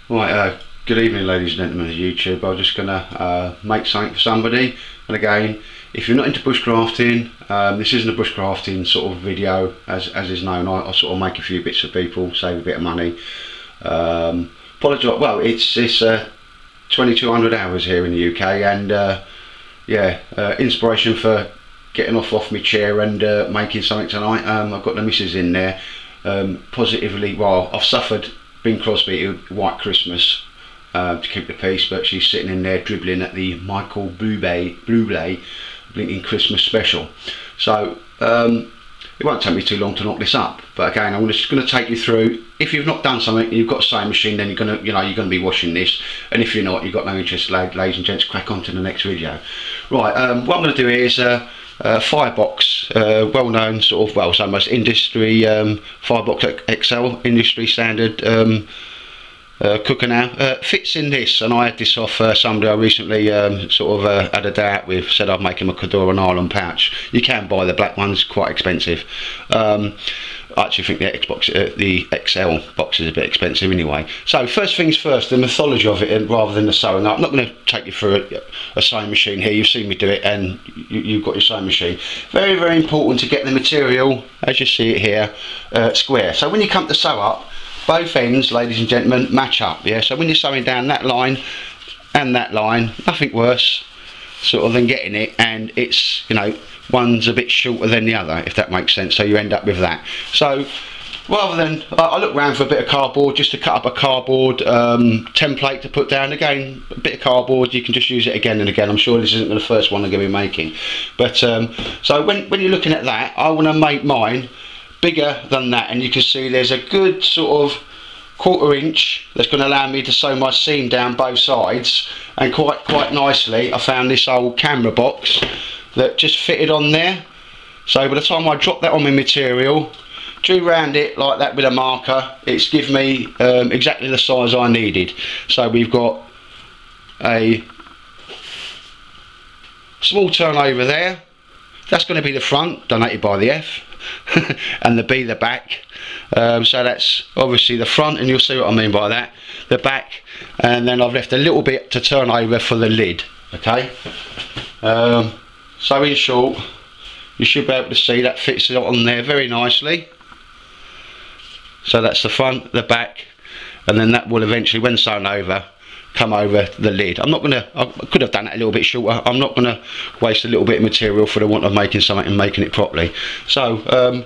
Right, good evening ladies and gentlemen of YouTube. I'm just going to make something for somebody, and again, if you're not into bushcrafting, this isn't a bushcrafting sort of video as is known. I sort of make a few bits for people, save a bit of money. Apologise, well it's 2200 hours here in the UK, and yeah, inspiration for getting off my chair and making something tonight. I've got the missus in there, positively, well, I've suffered Bing Crosby White Christmas to keep the peace, but she's sitting in there dribbling at the Michael Bublé blinking Christmas special. So it won't take me too long to knock this up, but again, I'm just going to take you through. If you've not done something, you've got a sewing machine, then you're going to be washing this, and if you're not, you've got no interest, ladies and gents, crack on to the next video. Right, what I'm going to do here is Firebox, well-known sort of, well, it's almost industry, Firebox XL, industry standard cooker now. Fits in this, and I had this off somebody I recently sort of had a day out with, said I'd make him a Cordura nylon pouch. You can buy the black ones, quite expensive. I actually think the the XL box is a bit expensive anyway. So first things first, the mythology of it, and rather than the sewing up. I'm not going to take you through a sewing machine here. You've seen me do it, and you've got your sewing machine. Very, very important to get the material, as you see it here, square. So when you come to sew up, both ends, ladies and gentlemen, match up. Yeah. So when you're sewing down that line and that line, nothing worse sort of than getting it, and it's, you know, one's a bit shorter than the other, if that makes sense, so you end up with that. So rather than I look around for a bit of cardboard, just to cut up a cardboard template to put down. Again, a bit of cardboard, you can just use it again and again. I'm sure this isn't the first one I'm going to be making, but so when you're looking at that, I want to make mine bigger than that, and you can see there's a good sort of 1/4 inch that's going to allow me to sew my seam down both sides, and quite nicely I found this old camera box that just fitted on there. So by the time I drop that on my material, drew round it like that with a marker, it's given me exactly the size I needed. So we've got a small turnover there, that's going to be the front, donated by the F, and the B the back. So that's obviously the front, and you'll see what I mean by that, the back, and then I've left a little bit to turn over for the lid. Okay, so in short, you should be able to see that fits it on there very nicely. So that's the front, the back, and then that will eventually, when sewn over, come over the lid. I'm not going to, I could have done it a little bit shorter. I'm not going to waste a little bit of material for the want of making something and making it properly. So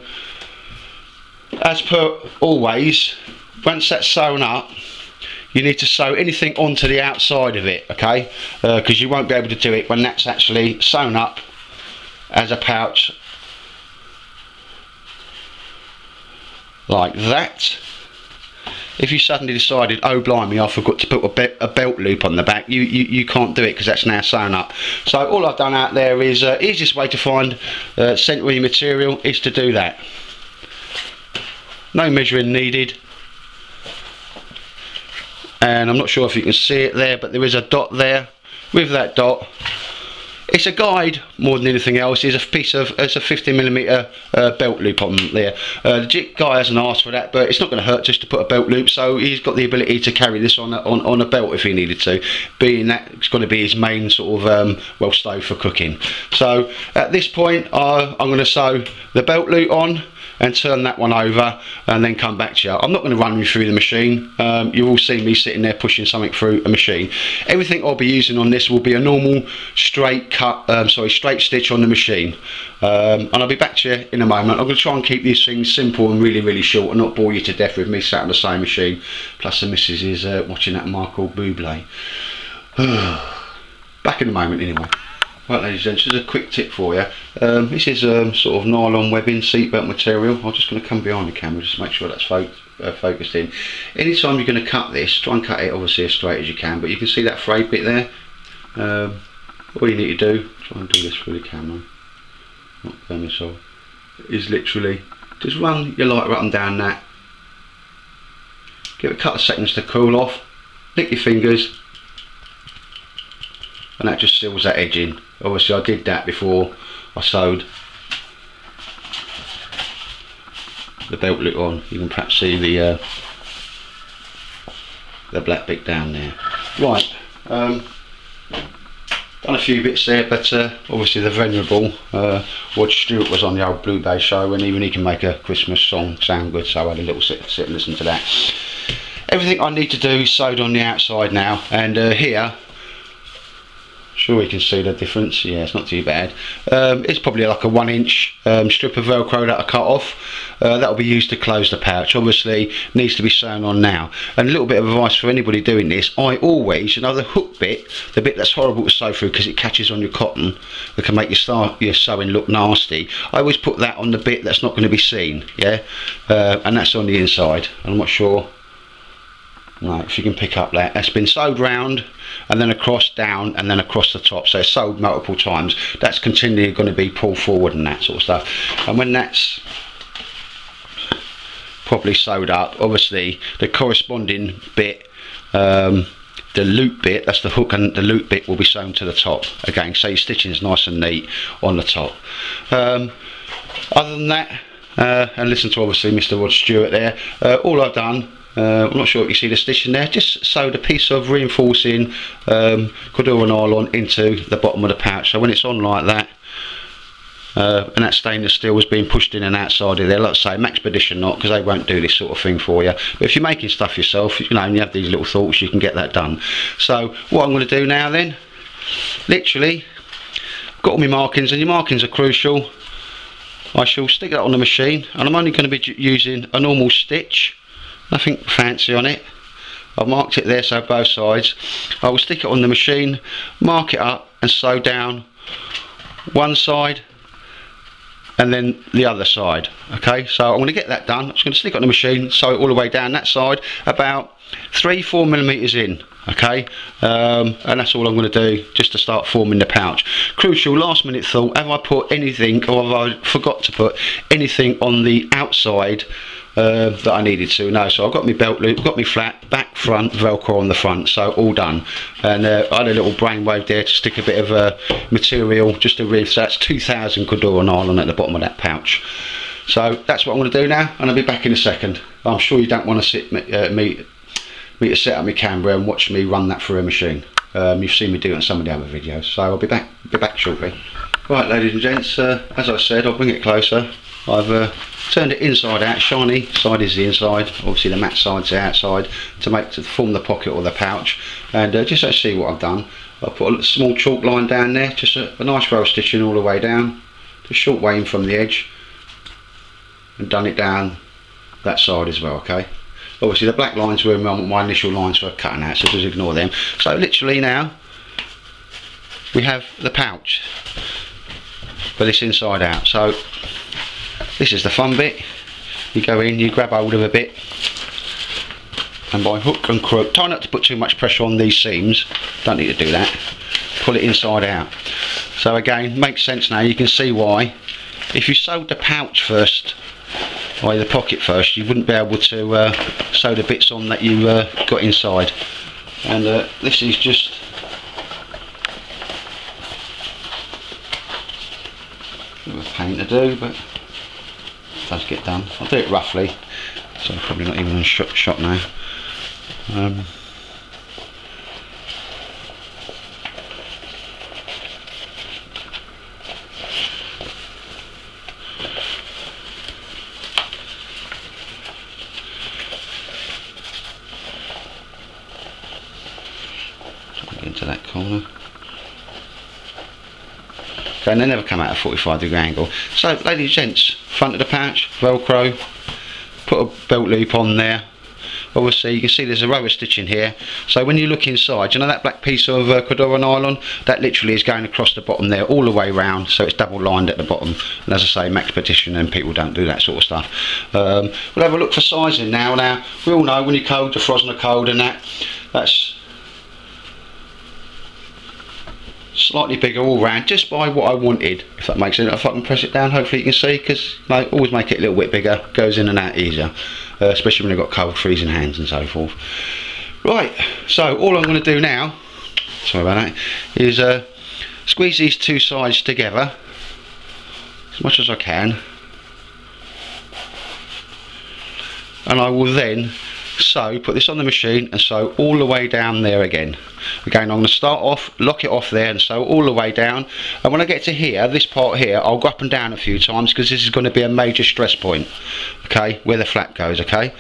as per always, once that's sewn up, you need to sew anything onto the outside of it, okay, because you won't be able to do it when that's actually sewn up as a pouch like that. If you suddenly decided, oh blimey, I forgot to put a belt loop on the back, you can't do it because that's now sewn up. So all I've done out there is easiest way to find centre of your material is to do that. No measuring needed, and I'm not sure if you can see it there, but there is a dot there. With that dot, it's a guide more than anything else. It's a piece of, it's a 50mm belt loop on there. The jig guy hasn't asked for that, but it's not going to hurt just to put a belt loop, so he's got the ability to carry this on a belt if he needed to, being that it's going to be his main sort of well, stove for cooking. So at this point I'm going to sew the belt loop on and turn that one over, and then come back to you. I'm not going to run you through the machine. You will see me sitting there pushing something through a machine. Everything I'll be using on this will be a normal straight straight stitch on the machine. And I'll be back to you in a moment. I'm going to try and keep these things simple and really, really short, and not bore you to death with me sat on the same machine. Plus the missus is watching that Michael Bublé. Back in a moment anyway. Right, ladies and gents, just a quick tip for you. This is sort of nylon webbing, seatbelt material. I'm just going to come behind the camera just to make sure that's focused in. Anytime you're going to cut this, try and cut it obviously as straight as you can, but you can see that frayed bit there. All you need to do, try and do this through the camera, not burn myself, is literally just run your lighter up and down that. Give it a couple of seconds to cool off, lick your fingers, and that just seals that edge in. Obviously I did that before I sewed the belt loop on. You can perhaps see the the black bit down there. Right, done a few bits there, but obviously the venerable Rod Stewart was on the old Blue Bay show, and even he can make a Christmas song sound good, so I had a little sit and listen to that. Everything I need to do is sewed on the outside now, and here, sure you can see the difference. Yeah, it's not too bad. It's probably like a 1 inch strip of Velcro that I cut off. That'll be used to close the pouch. Obviously needs to be sewn on now. And a little bit of advice for anybody doing this, I always, you know, the hook bit, the bit that's horrible to sew through because it catches on your cotton, that can make your sewing look nasty, I always put that on the bit that's not going to be seen, yeah, and that's on the inside. I'm not sure, right, if you can pick up that. That's been sewed round and then across, down, and then across the top, so it's sewed multiple times. That's continually going to be pulled forward and that sort of stuff. And when that's properly sewed up, obviously the corresponding bit, the loop bit, that's the hook, and the loop bit will be sewn to the top again, so your stitching is nice and neat on the top. Other than that, and listen to obviously Mr. Rod Stewart there, all I've done, I'm not sure if you see the stitching there, just sewed a piece of reinforcing Cordura nylon into the bottom of the pouch, so when it's on like that, and that stainless steel is being pushed in and outside of there, like I say, Maxpedition not, because they won't do this sort of thing for you. But if you're making stuff yourself, you know, and you have these little thoughts, you can get that done. So what I'm going to do now then, literally, got all my markings, and your markings are crucial. I shall stick that on the machine, and I'm only going to be using a normal stitch, nothing fancy on it. I've marked it there, so both sides. I will stick it on the machine, mark it up, and sew down one side and then the other side. Okay, so I'm going to get that done. I'm just going to stick it on the machine, sew it all the way down that side, about 3-4 millimeters in. Okay, and that's all I'm going to do just to start forming the pouch. Crucial last minute thought, have I put anything, or have I forgot to put anything on the outside that I needed to? No, so I've got my belt loop, got my flat, back, front, Velcro on the front, so all done. And I had a little brainwave there to stick a bit of material just to reef, so that's 2000 Cordura nylon at the bottom of that pouch. So that's what I'm going to do now, and I'll be back in a second. I'm sure you don't want to sit me to set up my camera and watch me run that through a machine. You've seen me do it on some of the other videos, so I'll be back shortly. Right, ladies and gents, as I said, I'll bring it closer. I've turned it inside out. Shiny side is the inside, obviously the matte side's the outside, to form the pocket or the pouch. And just to see what I've done, I've put a small chalk line down there, just a nice row of stitching all the way down, just short way in from the edge, and done it down that side as well. Okay, obviously the black lines were my initial lines for cutting out, so just ignore them. So literally now we have the pouch for this inside out. So this is the fun bit. You go in, you grab hold of a bit, and by hook and crook, try not to put too much pressure on these seams, don't need to do that, pull it inside out. So again, makes sense now, you can see why if you sewed the pouch first, or the pocket first, you wouldn't be able to sew the bits on that you got inside. And this is just a bit of a pain to do, but it does get done. I'll do it roughly, so I'm probably not even on shot now. Into that corner. Okay, and they never come out at a 45-degree angle. So, ladies and gents, front of the pouch, Velcro, put a belt loop on there. Obviously, you can see there's a row of stitching here. So when you look inside, you know that black piece of Cordura nylon? That literally is going across the bottom there, all the way round, so it's double lined at the bottom. And as I say, Maxpedition, and people don't do that sort of stuff. We'll have a look for sizing now. Now, we all know when you code the Frosner code and that's slightly bigger all round, just by what I wanted, if that makes sense. If I can press it down, hopefully you can see, because I always make it a little bit bigger, goes in and out easier, especially when you've got cold freezing hands and so forth. Right, so all I'm going to do now, sorry about that, is squeeze these two sides together as much as I can, and I will then sew, put this on the machine and sew all the way down there again. Again, I'm going to start off, lock it off there and sew all the way down, and when I get to here, this part here, I'll go up and down a few times because this is going to be a major stress point, okay, where the flap goes, okay,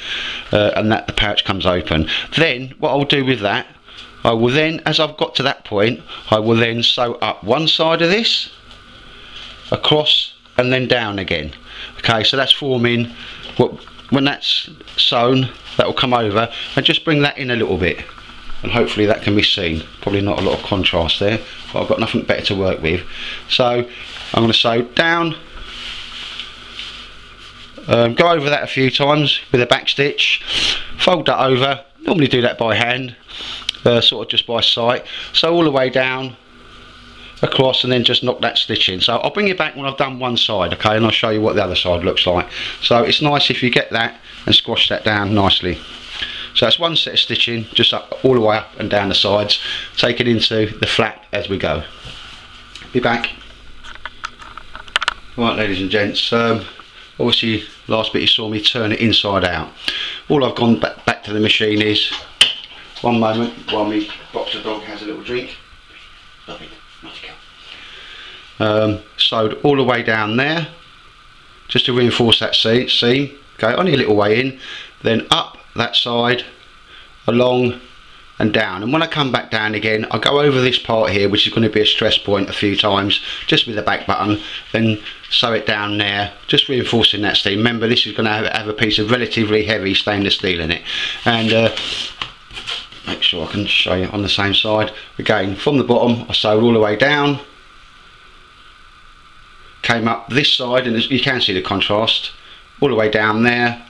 and that the pouch comes open. Then what I'll do with that, I will then, as I've got to that point, I will then sew up one side of this, across and then down again. Okay, so that's forming, when that's sewn, that will come over, and just bring that in a little bit, and hopefully that can be seen. Probably not a lot of contrast there, but I've got nothing better to work with. So I'm going to sew down, go over that a few times with a back stitch, fold that over, normally do that by hand, sort of just by sight, sew all the way down, across, and then just knock that stitch in. So I'll bring you back when I've done one side, okay, and I'll show you what the other side looks like. So it's nice if you get that and squash that down nicely. So that's one set of stitching, just up all the way up and down the sides, take it into the flap as we go. Be back. Right, ladies and gents, obviously last bit you saw me turn it inside out. All I've gone back to the machine is, one moment while my boxer dog has a little drink. Love it. Sewed all the way down there just to reinforce that seam, okay, only a little way in, then up that side, along and down, and when I come back down again, I'll go over this part here, which is going to be a stress point, a few times just with the back button, then sew it down there, just reinforcing that seam. Remember, this is going to have a piece of relatively heavy stainless steel in it, and make sure I can show you on the same side. Again, from the bottom I sewed all the way down, came up this side, and you can see the contrast, all the way down there,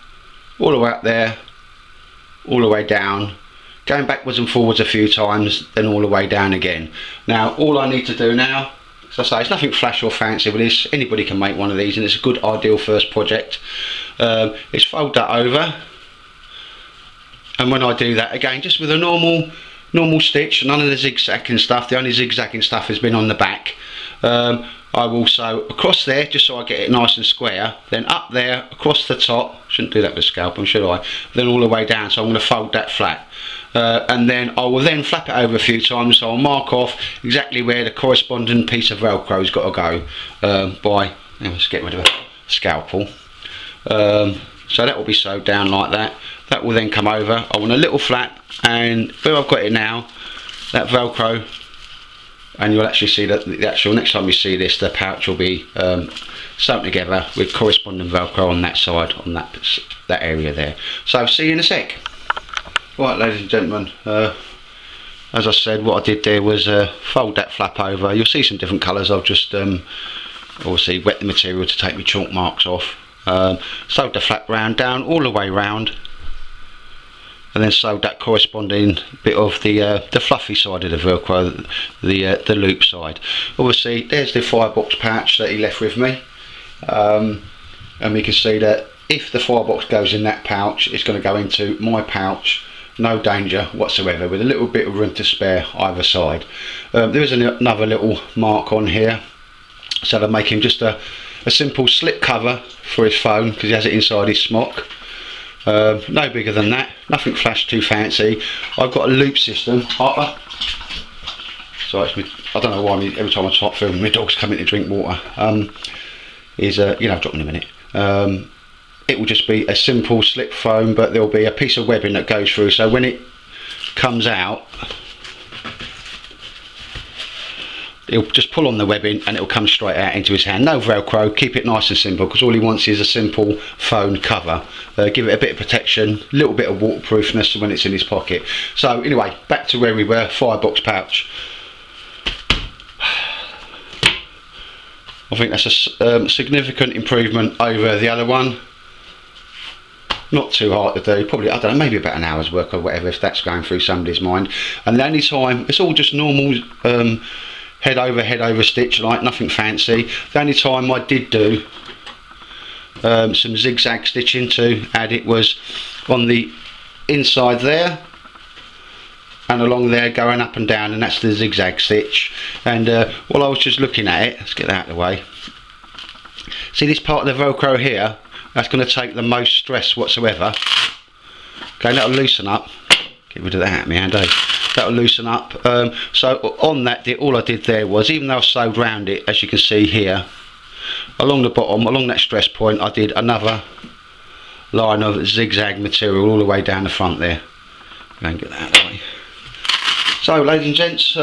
all the way up there, all the way down, going backwards and forwards a few times, then all the way down again. Now all I need to do now, as I say, it's nothing flash or fancy with this, anybody can make one of these and it's a good ideal first project, is fold that over. And when I do that, again, just with a normal stitch, none of the zigzagging stuff, the only zigzagging stuff has been on the back, I will sew across there just so I get it nice and square, then up there, across the top, shouldn't do that with a scalpel, should I, then all the way down, so I'm going to fold that flat. And then I will then flap it over a few times, so I'll mark off exactly where the corresponding piece of Velcro's got to go by, let's get rid of a scalpel. So that will be sewed down like that. That will then come over. I want a little flap, and where I've got it now, that Velcro, and you'll actually see that the actual, next time you see this, the pouch will be sewn together with corresponding Velcro on that side, on that area there. So see you in a sec. Right, ladies and gentlemen, as I said, what I did there was fold that flap over. You'll see some different colours. I've just obviously wet the material to take my chalk marks off. Sewed the flap round down all the way round, and then sewed that corresponding bit of the fluffy side of the Velcro, the loop side. Obviously there's the firebox pouch that he left with me, and we can see that if the firebox goes in that pouch, it's going to go into my pouch, no danger whatsoever, with a little bit of room to spare either side. There is another little mark on here, so I'm making just a simple slip cover for his phone because he has it inside his smock. No bigger than that, nothing flash too fancy. I've got a loop system. So I don't know why every time I start filming my dog's coming to drink water. Drop in a minute. It will just be a simple slip foam, but there'll be a piece of webbing that goes through, so when it comes out, he'll just pull on the webbing and it'll come straight out into his hand. No Velcro, keep it nice and simple, because all he wants is a simple phone cover. Give it a bit of protection, a little bit of waterproofness when it's in his pocket. So anyway, back to where we were, firebox pouch. I think that's a significant improvement over the other one. Not too hard to do, probably, I don't know, maybe about an hour's work or whatever, if that's going through somebody's mind. And the only time, it's all just normal head over stitch, like nothing fancy. The only time I did do some zigzag stitching to add it was on the inside there and along there, going up and down, and that's the zigzag stitch. And while I was just looking at it, let's get that out of the way, see this part of the Velcro here, that's going to take the most stress whatsoever. Okay, that'll loosen up. Get rid of that, my hand, eh? That'll loosen up. So on that, all I did there was, even though I've sewed round it, as you can see here, along the bottom, along that stress point, I did another line of zigzag material all the way down the front there. Go and get that out of the way. So, ladies and gents,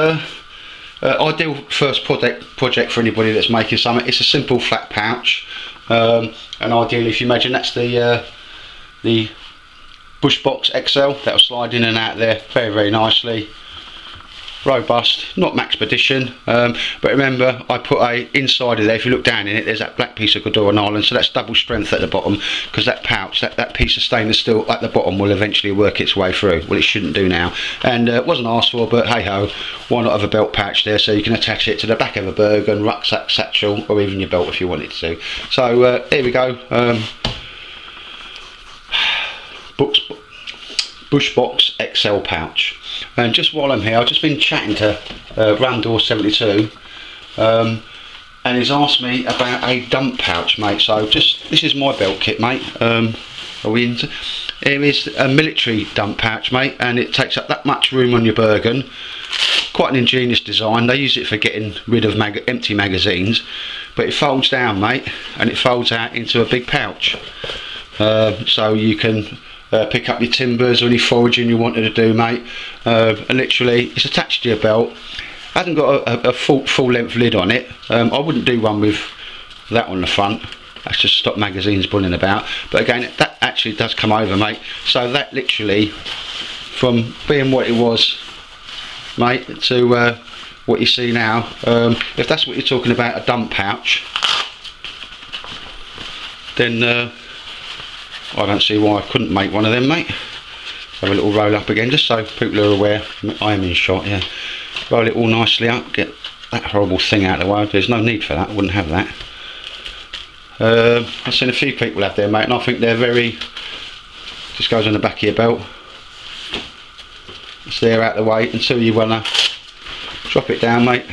ideal first project for anybody that's making something. It's a simple flat pouch, and ideally, if you imagine, that's the Bushbox XL that'll slide in and out there very, very nicely. Robust, not Maxpedition, but remember I put a inside of there. If you look down in it, there's that black piece of Cordura nylon, so that's double strength at the bottom, because that pouch, that piece of stainless steel at the bottom will eventually work its way through. Well, it shouldn't do now, and it wasn't asked for, but hey ho, why not have a belt pouch there so you can attach it to the back of a Bergen, rucksack, satchel, or even your belt if you wanted to. So here we go. Bushbox XL pouch. And just while I'm here, I've just been chatting to Randor72, and he's asked me about a dump pouch, mate. So this is my belt kit, mate. Are we into? Here is a military dump pouch, mate, and it takes up that much room on your Bergen. Quite an ingenious design. They use it for getting rid of empty magazines, but it folds down, mate, and it folds out into a big pouch. So you can pick up your timbers or any foraging you wanted to do, mate, and literally it's attached to your belt. Hasn't got a full length lid on it. I wouldn't do one with that on the front. That's just stop magazines bullying about. But again, that actually does come over, mate. So that literally, from being what it was, mate, to what you see now, if that's what you're talking about, a dump pouch, then I don't see why I couldn't make one of them, mate. Have a little roll up again, just so people are aware I am in shot, yeah. Roll it all nicely up, get that horrible thing out of the way. There's no need for that, I wouldn't have that. I've seen a few people have there, mate, and I think they're very... Just goes on the back of your belt. It's there out of the way until you want to drop it down, mate.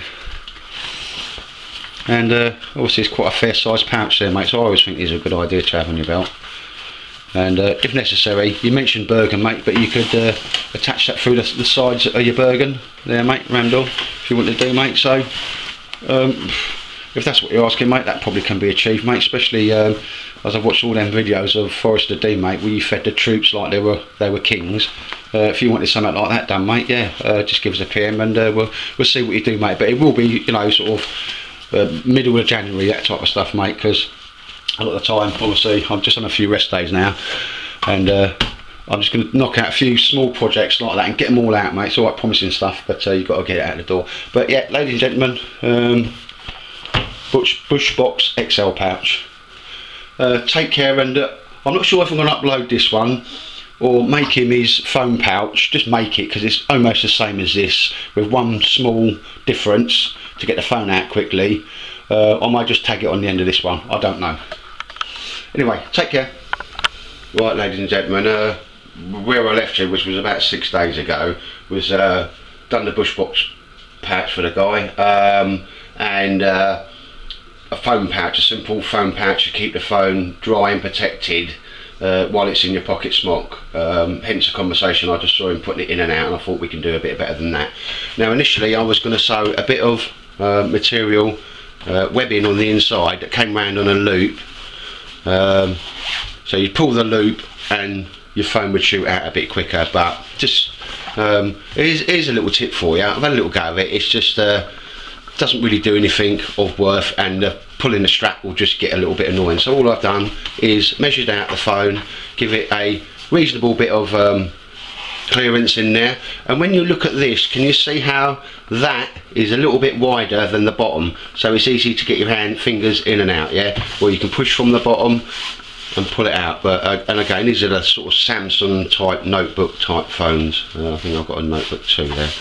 And obviously it's quite a fair sized pouch there, mate, so I always think these are a good idea to have on your belt. And if necessary, you mentioned Bergen, mate, but you could attach that through the sides of your Bergen there, mate, Randor, if you want to do, mate. So if that's what you're asking, mate, that probably can be achieved, mate, especially as I've watched all them videos of Forester D, mate, where you fed the troops like they were kings. If you wanted something like that done, mate, yeah, just give us a PM and we'll see what you do, mate. But it will be, you know, sort of middle of January, that type of stuff, mate, because a lot of the time, obviously, I'm just on a few rest days now, and I'm just going to knock out a few small projects like that and get them all out, mate. It's all right, promising stuff, but you've got to get it out the door. But yeah, ladies and gentlemen, Bushbox XL pouch. Take care, and I'm not sure if I'm going to upload this one or make him his foam pouch. Just make it, because it's almost the same as this, with one small difference to get the phone out quickly. I might just tag it on the end of this one, I don't know. Anyway, take care. Right, ladies and gentlemen, where I left you, which was about 6 days ago, was done the Bushbox pouch for the guy, and a foam pouch, a simple foam pouch to keep the phone dry and protected while it's in your pocket smock. Hence the conversation, I just saw him putting it in and out, and I thought we can do a bit better than that. Now initially I was going to sew a bit of material webbing on the inside that came round on a loop, so you'd pull the loop and your phone would shoot out a bit quicker. But just here's a little tip for you. I've had a little go of it. It's just doesn't really do anything of worth, and pulling the strap will just get a little bit annoying. So all I've done is measured out the phone, give it a reasonable bit of clearance in there, and when you look at this, can you see how that is a little bit wider than the bottom, so it's easy to get your fingers in and out, yeah, or you can push from the bottom and pull it out. But and again, these are the sort of Samsung type notebook type phones. I think I've got a notebook 2 there,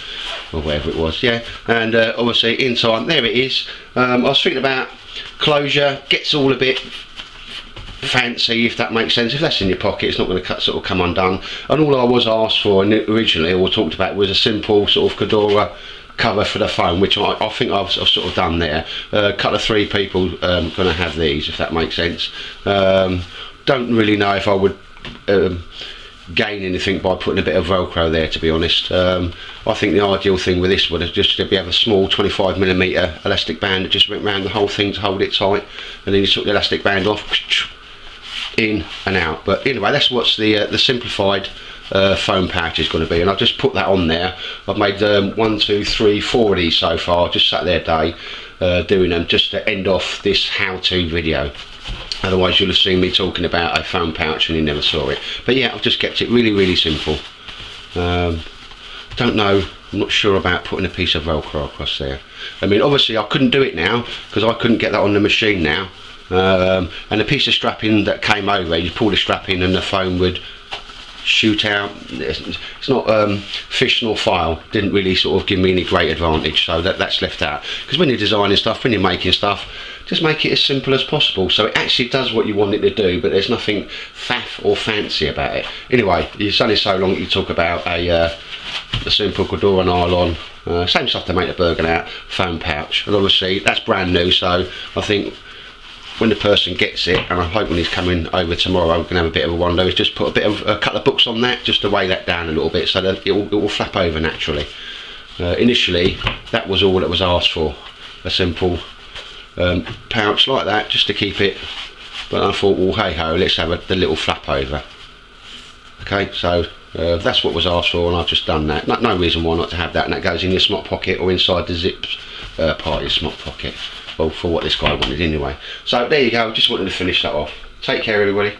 or whatever it was, yeah. And obviously inside there it is. I was thinking about closure, gets all a bit fancy, if that makes sense. If that's in your pocket, it's not going to sort of come undone. And all I was asked for originally, or talked about, was a simple sort of Cordura cover for the phone, which I think I've sort of done there. A couple of 3 people going to have these, if that makes sense. Don't really know if I would gain anything by putting a bit of Velcro there, to be honest. I think the ideal thing with this would have just to be have a small 25mm elastic band that just went around the whole thing to hold it tight, and then you took the elastic band off, in and out. But anyway, that's what's the simplified foam pouch is going to be, and I've just put that on there. I've made 1, 2, 3, 4 of these so far, just sat there day doing them, just to end off this how-to video. Otherwise you'll have seen me talking about a foam pouch and you never saw it. But yeah, I've just kept it really simple. Don't know, I'm not sure about putting a piece of Velcro across there. I mean, obviously I couldn't do it now because I couldn't get that on the machine now. And the piece of strapping that came over, you pull the strap in and the foam would shoot out. It's not fish nor file. Didn't really sort of give me any great advantage, so that's left out. Because when you're designing stuff, when you're making stuff, just make it as simple as possible so it actually does what you want it to do, but there's nothing faff or fancy about it. Anyway, you've done it so long, you talk about a simple Cordura nylon, same stuff to make the Bergen out, foam pouch, and obviously that's brand new, so I think when the person gets it, and I hope when he's coming over tomorrow we can have a bit of a wonder, is just put a couple of books on that just to weigh that down a little bit so that it will flap over naturally. Initially that was all that was asked for, a simple pouch like that just to keep it, but I thought, well, hey ho, let's have the little flap over. Okay, so that's what was asked for, and I've just done that. No reason why not to have that, and that goes in your smock pocket or inside the zip part of your smock pocket. Well, for what this guy wanted anyway. So there you go, just wanted to finish that off. Take care everybody.